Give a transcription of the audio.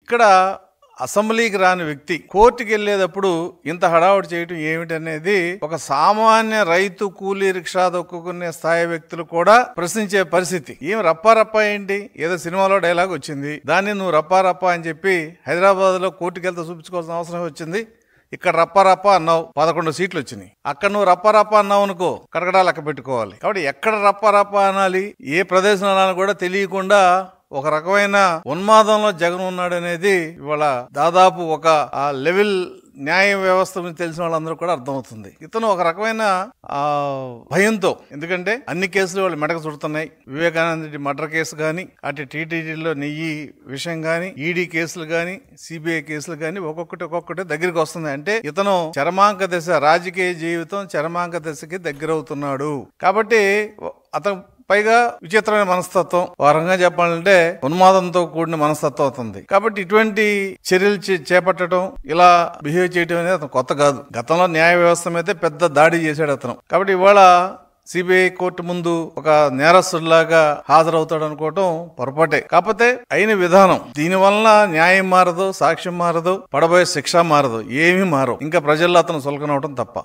ఇక్కడ అసెంబ్లీకి రాని వ్యక్తి కోర్టుకి వెళ్ళేటప్పుడు ఇంత హడావుడి చేయటం ఏమిటనేది ఒక సామాన్య రైతు కూలీ రిక్షా దొక్కుకునే స్థాయి వ్యక్తులు కూడా ప్రశ్నించే పరిస్థితి. ఏం రప్పా ఏంటి, ఏదో సినిమాలో డైలాగ్ వచ్చింది, దాన్ని నువ్వు రప్పా అని చెప్పి హైదరాబాద్ లో కోర్టుకి వెళ్తే చూపించుకోవాల్సిన అవసరం వచ్చింది. ఇక్కడ రప్పా అన్నావు, 11 సీట్లు వచ్చినాయి. అక్కడ నువ్వు రప్పా అన్నావు అనుకో, కడకడా లెక్క పెట్టుకోవాలి. కాబట్టి ఎక్కడ రప్పా అనాలి, ఏ ప్రదేశం అనాలి కూడా తెలియకుండా ఒక రకమైన ఉన్మాదంలో జగన్ ఉన్నాడు అనేది ఇవాళ దాదాపు ఒక లెవెల్ న్యాయ వ్యవస్థ గురించి తెలిసిన వాళ్ళందరూ కూడా అర్థమవుతుంది. ఇతను ఒక రకమైన భయంతో, ఎందుకంటే అన్ని కేసులు వాళ్ళు మెడకు చుడుతున్నాయి. వివేకానంద రెడ్డి మర్డర్ కేసు కానీ, అటు టీటీడీలో నెయ్యి విషయం కానీ, ఈడీ కేసులు కానీ, సిబిఐ కేసులు కానీ ఒక్కొక్కటి దగ్గరికి వస్తుంది. అంటే ఇతను చరమాంక దశ, రాజకీయ జీవితం చరమాంక దశకి దగ్గరవుతున్నాడు. కాబట్టి అతను పైగా విచిత్రమైన మనస్తత్వం, వారంగా చెప్పాలంటే ఉన్మాదంతో కూడిన మనస్తత్వం అవుతుంది. కాబట్టి ఇటువంటి చర్యలు చేపట్టడం, ఇలా బిహేవ్ చేయడం అనేది అతను కొత్త కాదు. గతంలో న్యాయ వ్యవస్థ మీద పెద్ద దాడి చేశాడు అతను. కాబట్టి ఇవాళ సిబిఐ కోర్టు ముందు ఒక నేరస్తుడిలాగా హాజరవుతాడు అనుకోవటం పొరపాటే. కాకపోతే అయిన విధానం, దీనివల్ల న్యాయం మారదు, సాక్ష్యం మారదు, పడబోయే శిక్ష మారదు, ఏమీ మారవు. ఇంకా ప్రజల్లో అతను సులకనవటం తప్ప.